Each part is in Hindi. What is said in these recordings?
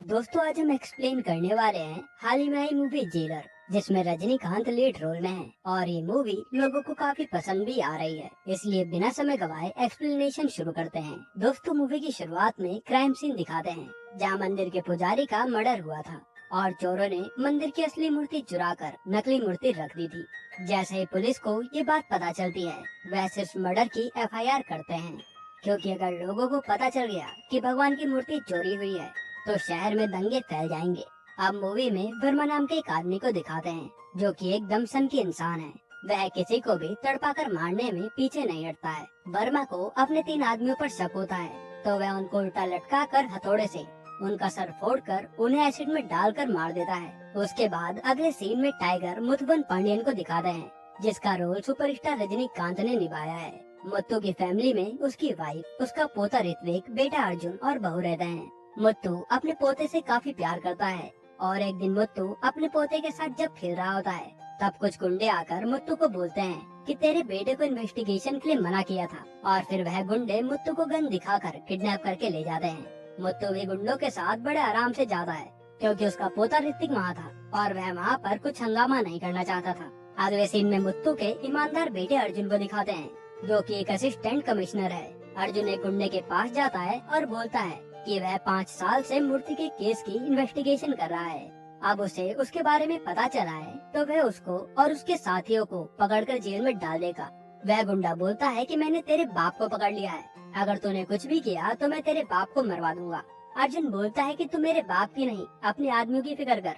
दोस्तों आज हम एक्सप्लेन करने वाले हैं हाल ही में आई मूवी जेलर, जिसमें रजनीकांत लीड रोल में है और ये मूवी लोगों को काफी पसंद भी आ रही है। इसलिए बिना समय गवाए एक्सप्लेनेशन शुरू करते हैं। दोस्तों मूवी की शुरुआत में क्राइम सीन दिखाते हैं, जहाँ मंदिर के पुजारी का मर्डर हुआ था और चोरों ने मंदिर की असली मूर्ति चुराकर नकली मूर्ति रख दी थी। जैसे ही पुलिस को ये बात पता चलती है, वह सिर्फ मर्डर की एफआईआर करते हैं, क्योंकि अगर लोगों को पता चल गया कि भगवान की मूर्ति चोरी हुई है तो शहर में दंगे फैल जाएंगे। अब मूवी में वर्मा नाम के एक आदमी को दिखाते हैं, जो कि एकदम सनकी इंसान है। वह किसी को भी तड़पाकर मारने में पीछे नहीं हटता है। वर्मा को अपने 3 आदमियों पर शक होता है, तो वह उनको उल्टा लटका कर हथौड़े से उनका सर फोड़कर उन्हें एसिड में डालकर मार देता है। उसके बाद अगले सीन में टाइगर मुथुवन पांडियन को दिखाते हैं, जिसका रोल सुपरस्टार रजनीकांत ने निभाया है। मुत्तू की फैमिली में उसकी वाइफ, उसका पोता ऋत्विक, बेटा अर्जुन और बहू रहते हैं। मुत्तू अपने पोते से काफी प्यार करता है और एक दिन मुत्तू अपने पोते के साथ जब खेल रहा होता है, तब कुछ गुंडे आकर मुत्तू को बोलते हैं कि तेरे बेटे को इन्वेस्टिगेशन के लिए मना किया था, और फिर वह गुंडे मुत्तू को गन दिखाकर किडनैप करके ले जाते हैं। मुत्तू भी गुंडों के साथ बड़े आराम से जाता है, क्योंकि उसका पोता ऋतिक वहाँ था और वह वहाँ पर कुछ हंगामा नहीं करना चाहता था। अगले सीन में मुत्तू के ईमानदार बेटे अर्जुन को दिखाते हैं, जो कि एक असिस्टेंट कमिश्नर है। अर्जुन एक गुंडे के पास जाता है और बोलता है कि वह 5 साल से मूर्ति के केस की इन्वेस्टिगेशन कर रहा है। अब उसे उसके बारे में पता चला है, तो वह उसको और उसके साथियों को पकड़कर जेल में डाल देगा। वह गुंडा बोलता है कि मैंने तेरे बाप को पकड़ लिया है, अगर तूने कुछ भी किया तो मैं तेरे बाप को मरवा दूंगा। अर्जुन बोलता है कि तू मेरे बाप की नहीं, अपने आदमियों की फिक्र कर।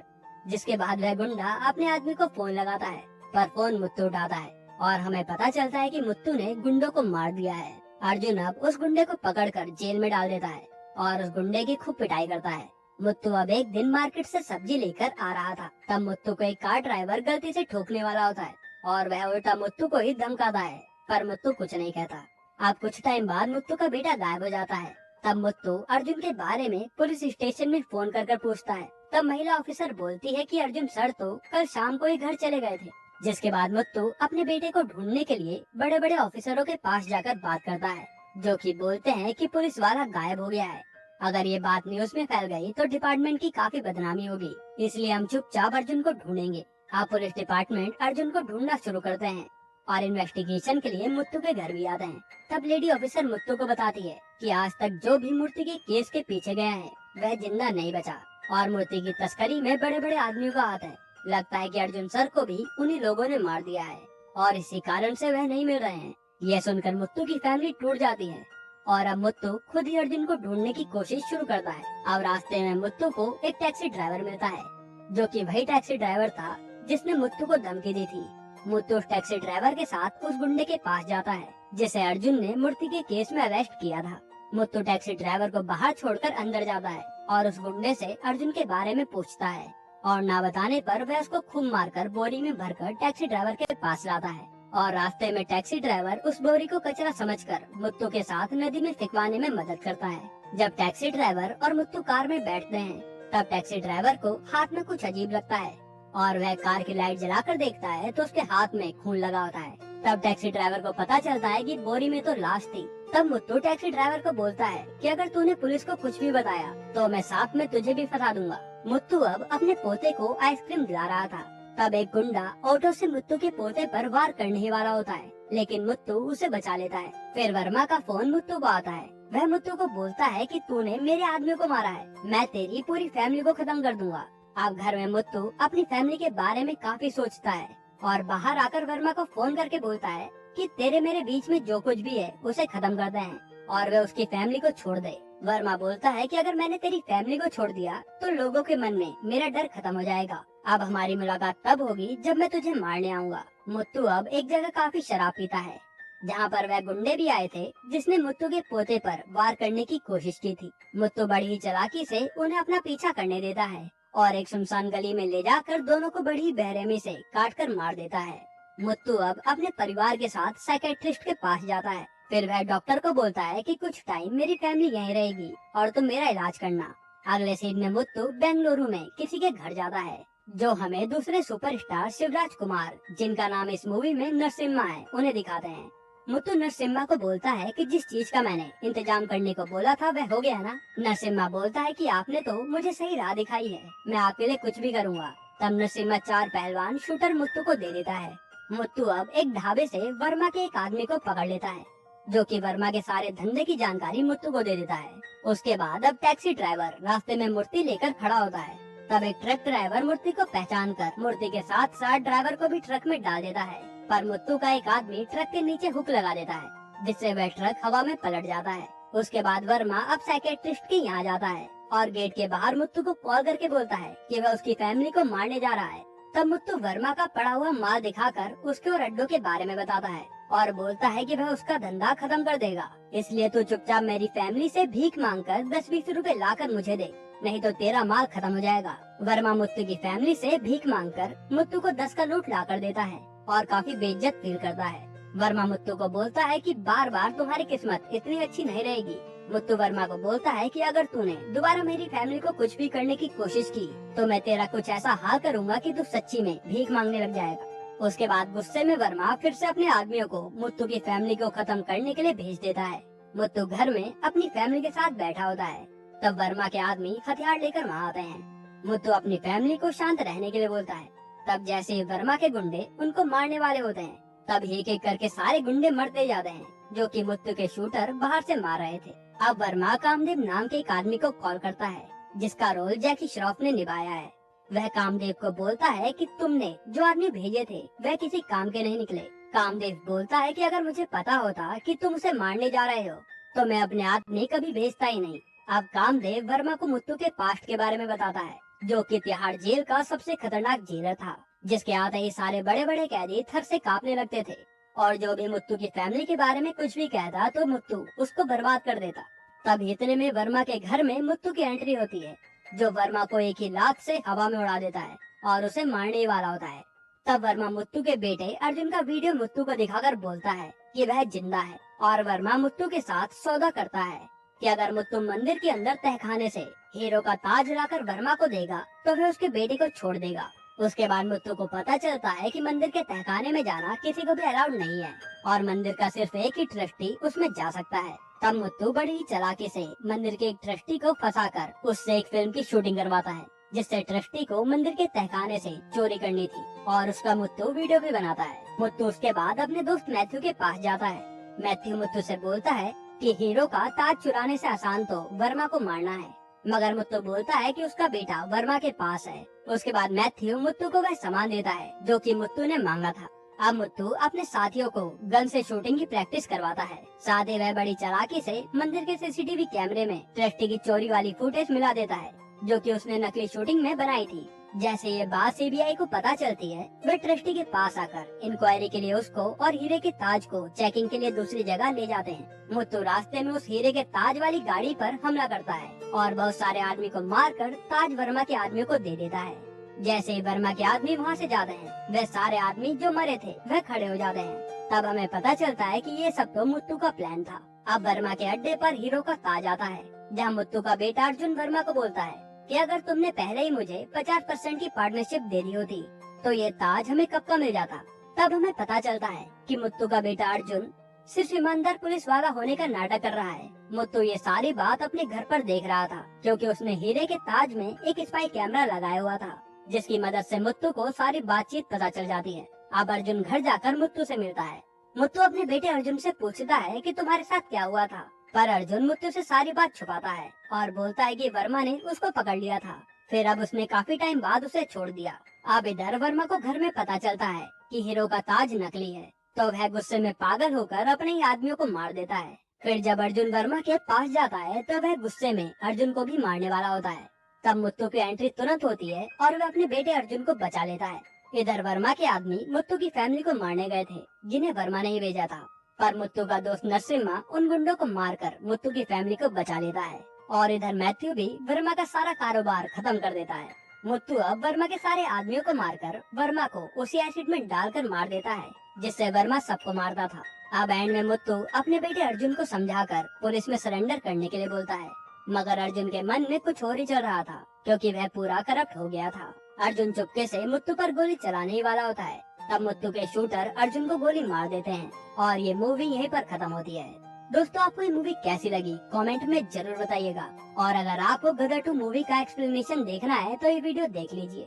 जिसके बाद वह गुंडा अपने आदमी को फोन लगाता है, पर फोन मुत्तू उठाता है और हमें पता चलता है कि मुत्तू ने गुंडों को मार दिया है। अर्जुन अब उस गुंडे को पकड़कर जेल में डाल देता है और उस गुंडे की खूब पिटाई करता है। मुत्तू अब एक दिन मार्केट से सब्जी लेकर आ रहा था, तब मुत्तू को एक कार ड्राइवर गलती से ठोकने वाला होता है और वह उल्टा मुत्तू को ही धमकाता है, पर मुत्तू कुछ नहीं कहता। अब कुछ टाइम बाद मुत्तू का बेटा गायब हो जाता है। तब मुत्तू अर्जुन के बारे में पुलिस स्टेशन में फोन कर पूछता है। तब महिला ऑफिसर बोलती है कि अर्जुन सर तो कल शाम को ही घर चले गए थे। जिसके बाद मुत्तू अपने बेटे को ढूंढने के लिए बड़े बड़े ऑफिसरों के पास जाकर बात करता है, जो कि बोलते हैं कि पुलिस वाला गायब हो गया है। अगर ये बात न्यूज में फैल गई तो डिपार्टमेंट की काफी बदनामी होगी, इसलिए हम चुपचाप अर्जुन को ढूंढेंगे। आप पुलिस डिपार्टमेंट अर्जुन को ढूंढना शुरू करते हैं और इन्वेस्टिगेशन के लिए मुत्तू के घर भी आते हैं। तब लेडी ऑफिसर मुत्तू को बताती है कि आज तक जो भी मूर्ति के केस के पीछे गया है, वह जिंदा नहीं बचा और मूर्ति की तस्करी में बड़े बड़े आदमियों का हाथ है। लगता है कि अर्जुन सर को भी उन्हीं लोगों ने मार दिया है और इसी कारण से वह नहीं मिल रहे हैं। यह सुनकर मुत्तू की फैमिली टूट जाती है और अब मुत्तू खुद ही अर्जुन को ढूंढने की कोशिश शुरू करता है। अब रास्ते में मुत्तू को एक टैक्सी ड्राइवर मिलता है, जो कि वही टैक्सी ड्राइवर था जिसने मुत्तू को धमकी दी थी। मुत्तू उस टैक्सी ड्राइवर के साथ उस गुंडे के पास जाता है, जिसे अर्जुन ने मूर्ति के केस में अरेस्ट किया था। मुत्तू टैक्सी ड्राइवर को बाहर छोड़कर अंदर जाता है और उस गुंडे से अर्जुन के बारे में पूछता है, और ना बताने पर वह उसको खूब मारकर बोरी में भरकर टैक्सी ड्राइवर के पास लाता है। और रास्ते में टैक्सी ड्राइवर उस बोरी को कचरा समझकर मुत्तू के साथ नदी में फेंकवाने में मदद करता है। जब टैक्सी ड्राइवर और मुत्तू कार में बैठते हैं, तब टैक्सी ड्राइवर को हाथ में कुछ अजीब लगता है और वह कार की लाइट जलाकर देखता है तो उसके हाथ में खून लगा होता है। तब टैक्सी ड्राइवर को पता चलता है कि बोरी में तो लाश थी। तब मुत्तू टैक्सी ड्राइवर को बोलता है कि अगर तूने पुलिस को कुछ भी बताया तो मैं साथ में तुझे भी फंसा दूंगा। मुत्तू अब अपने पोते को आइसक्रीम दिला रहा था, तब एक गुंडा ऑटो से मुत्तू के पोते पर वार करने ही वाला होता है, लेकिन मुत्तू उसे बचा लेता है। फिर वर्मा का फोन मुत्तू को आता है। वह मुत्तू को बोलता है कि तूने मेरे आदमियों को मारा है, मैं तेरी पूरी फैमिली को खत्म कर दूंगा। अब घर में मुत्तू अपनी फैमिली के बारे में काफी सोचता है और बाहर आकर वर्मा को फोन करके बोलता है कि तेरे मेरे बीच में जो कुछ भी है उसे खत्म कर दे और वह उसकी फैमिली को छोड़ दे। वर्मा बोलता है कि अगर मैंने तेरी फैमिली को छोड़ दिया तो लोगों के मन में मेरा डर खत्म हो जाएगा। अब हमारी मुलाकात तब होगी जब मैं तुझे मारने आऊंगा। मुत्तू अब एक जगह काफी शराब पीता है, जहाँ पर वह गुंडे भी आए थे जिसने मुत्तू के पोते पर वार करने की कोशिश की थी। मुत्तू बड़ी ही चालाकी से उन्हें अपना पीछा करने देता है और एक सुनसान गली में ले जाकर दोनों को बड़ी बेरहमी से काटकर मार देता है। मुत्तू अब अपने परिवार के साथ साइकेट्रिस्ट के पास जाता है। फिर वह डॉक्टर को बोलता है कि कुछ टाइम मेरी फैमिली यहीं रहेगी और तुम मेरा इलाज करना। अगले सीन में मुत्तू बेंगलुरु में किसी के घर जाता है, जो हमें दूसरे सुपरस्टार शिवराज कुमार, जिनका नाम इस मूवी में नरसिम्हा है, उन्हें दिखाते हैं। मुत्तू नरसिम्हा को बोलता है कि जिस चीज का मैंने इंतजाम करने को बोला था वह हो गया ना। नरसिम्हा बोलता है कि आपने तो मुझे सही राह दिखाई है, मैं आपके लिए कुछ भी करूँगा। तब नरसिम्हा 4 पहलवान शूटर मुत्तू को दे देता है। मुत्तू अब एक ढाबे से वर्मा के एक आदमी को पकड़ लेता है, जो कि वर्मा के सारे धंधे की जानकारी मुत्तू को दे देता है। उसके बाद अब टैक्सी ड्राइवर रास्ते में मूर्ति लेकर खड़ा होता है। तब एक ट्रक ड्राइवर मूर्ति को पहचान कर मूर्ति के साथ साथ ड्राइवर को भी ट्रक में डाल देता है, पर मुत्तू का एक आदमी ट्रक के नीचे हुक लगा देता है, जिससे वह ट्रक हवा में पलट जाता है। उसके बाद वर्मा अब साइकेट्रिस्ट के यहाँ जाता है और गेट के बाहर मुत्तू को कॉल करके बोलता है कि वह उसकी फैमिली को मारने जा रहा है। तब मुत्तू वर्मा का पड़ा हुआ माल दिखाकर उसके और अड्डों के बारे में बताता है और बोलता है कि वह उसका धंधा खत्म कर देगा, इसलिए तू चुपचाप मेरी फैमिली से भीख मांगकर 10-20 रुपए लाकर मुझे दे, नहीं तो तेरा माल खत्म हो जाएगा। वर्मा मुत्तू की फैमिली से भीख मांगकर मुत्तू को 10 का नोट ला कर देता है और काफी बेइज्जत फील करता है। वर्मा मुत्तू को बोलता है कि बार बार तुम्हारी किस्मत इतनी अच्छी नहीं रहेगी। मुत्तू वर्मा को बोलता है कि अगर तूने दोबारा मेरी फैमिली को कुछ भी करने की कोशिश की तो मैं तेरा कुछ ऐसा हाल करूँगा कि तू सच्ची में भीख मांगने लग जाएगा। उसके बाद गुस्से में वर्मा फिर से अपने आदमियों को मुत्तू की फैमिली को खत्म करने के लिए भेज देता है। मुत्तू घर में अपनी फैमिली के साथ बैठा होता है। तब वर्मा के आदमी हथियार लेकर वहाँ आते हैं। मुत्तू अपनी फैमिली को शांत रहने के लिए बोलता है। तब जैसे ही वर्मा के गुंडे उनको मारने वाले होते हैं, तब एक एक करके सारे गुंडे मरते जाते हैं, जो कि मुत्तू के शूटर बाहर से मार रहे थे। अब वर्मा कामदेव नाम के एक आदमी को कॉल करता है, जिसका रोल जैकी श्रॉफ ने निभाया है। वह कामदेव को बोलता है कि तुमने जो आदमी भेजे थे वह किसी काम के नहीं निकले। कामदेव बोलता है कि अगर मुझे पता होता कि तुम उसे मारने जा रहे हो तो मैं अपने आदमी कभी भेजता ही नहीं। अब कामदेव वर्मा को मुत्तू के पास्ट के बारे में बताता है, जो कि तिहाड़ जेल का सबसे खतरनाक जेलर था, जिसके आते ही सारे बड़े बड़े कैदी थर से कांपने लगते थे और जो भी मुत्तू की फैमिली के बारे में कुछ भी कहता तो मुत्तू उसको बर्बाद कर देता। तब इतने में वर्मा के घर में मुत्तू की एंट्री होती है, जो वर्मा को एक ही लात से हवा में उड़ा देता है और उसे मारने वाला होता है। तब वर्मा मुत्तू के बेटे अर्जुन का वीडियो मुत्तू को दिखाकर बोलता है कि वह जिंदा है और वर्मा मुत्तू के साथ सौदा करता है कि अगर मुत्तू मंदिर के अंदर तहखाने से हीरो का ताज लाकर वर्मा को देगा तो वह उसके बेटे को छोड़ देगा। उसके बाद मुत्तू को पता चलता है कि मंदिर के तहखाने में जाना किसी को भी अलाउड नहीं है और मंदिर का सिर्फ एक ही ट्रस्टी उसमें जा सकता है। तब मुत्तू बड़ी ही चालाकी से मंदिर के एक ट्रस्टी को फंसाकर उससे एक फिल्म की शूटिंग करवाता है, जिससे ट्रस्टी को मंदिर के तहखाने से चोरी करनी थी और उसका मुत्तू वीडियो भी बनाता है। मुत्तू उसके बाद अपने दोस्त मैथ्यू के पास जाता है। मैथ्यू मुत्तू से बोलता है कि हीरो का ताज चुराने से आसान तो वर्मा को मारना है, मगर मुत्तू बोलता है कि उसका बेटा वर्मा के पास है। उसके बाद मैथ्यू मुत्तू को वह सामान देता है जो कि मुत्तू ने मांगा था। अब मुत्तू अपने साथियों को गन से शूटिंग की प्रैक्टिस करवाता है। साथ ही वह बड़ी चालाकी से मंदिर के सीसीटीवी कैमरे में ट्रस्टी की चोरी वाली फुटेज मिला देता है, जो कि उसने नकली शूटिंग में बनाई थी। जैसे ये बात सीबीआई को पता चलती है, वे ट्रस्टी के पास आकर इंक्वायरी के लिए उसको और हीरे के ताज को चेकिंग के लिए दूसरी जगह ले जाते हैं। मुत्तू रास्ते में उस हीरे के ताज वाली गाड़ी पर हमला करता है और बहुत सारे आदमी को मारकर ताज वर्मा के आदमी को दे देता है। जैसे ही वर्मा के आदमी वहाँ से जाते हैं, वे सारे आदमी जो मरे थे वह खड़े हो जाते हैं। तब हमें पता चलता है कि ये सब तो मुत्तू का प्लान था। अब वर्मा के अड्डे पर हीरो का ताज आता है, जहाँ मुत्तू का बेटा अर्जुन वर्मा को बोलता है कि अगर तुमने पहले ही मुझे 50% की पार्टनरशिप दे दी होती तो ये ताज हमें कब का मिल जाता। तब हमें पता चलता है कि मुत्तू का बेटा अर्जुन सिर्फ ईमानदार पुलिस वाला होने का नाटक कर रहा है। मुत्तू ये सारी बात अपने घर पर देख रहा था, क्योंकि उसने हीरे के ताज में एक स्पाई कैमरा लगाया हुआ था, जिसकी मदद से मुत्तू को सारी बातचीत पता चल जाती है। अब अर्जुन घर जाकर मुत्तू से मिलता है। मुत्तू अपने बेटे अर्जुन से पूछता है कि तुम्हारे साथ क्या हुआ था, पर अर्जुन मुत्तू से सारी बात छुपाता है और बोलता है कि वर्मा ने उसको पकड़ लिया था, फिर अब उसने काफी टाइम बाद उसे छोड़ दिया। अब इधर वर्मा को घर में पता चलता है कि हीरो का ताज नकली है, तो वह गुस्से में पागल होकर अपने ही आदमियों को मार देता है। फिर जब अर्जुन वर्मा के पास जाता है तो वह गुस्से में अर्जुन को भी मारने वाला होता है। तब मुत्तू की एंट्री तुरंत होती है और वह अपने बेटे अर्जुन को बचा लेता है। इधर वर्मा के आदमी मुत्तू की फैमिली को मारने गए थे, जिन्हें वर्मा ने ही भेजा था, पर मुत्तू का दोस्त नरसिम्हा उन गुंडों को मारकर मुत्तू की फैमिली को बचा लेता है। और इधर मैथ्यू भी वर्मा का सारा कारोबार खत्म कर देता है। मुत्तू अब वर्मा के सारे आदमियों को मारकर वर्मा को उसी एसिड में डालकर मार देता है, जिससे वर्मा सबको मारता था। अब एंड में मुत्तू अपने बेटे अर्जुन को समझाकर पुलिस में सरेंडर करने के लिए बोलता है, मगर अर्जुन के मन में कुछ और ही चल रहा था, क्योंकि वह पूरा करप्ट हो गया था। अर्जुन चुपके से मुत्तू पर गोली चलाने ही वाला होता है, तब मुत्तू के शूटर अर्जुन को गोली मार देते हैं और ये मूवी यहीं पर खत्म होती है। दोस्तों, आपको ये मूवी कैसी लगी कमेंट में जरूर बताइएगा, और अगर आपको गदर 2 मूवी का एक्सप्लेनेशन देखना है तो ये वीडियो देख लीजिए।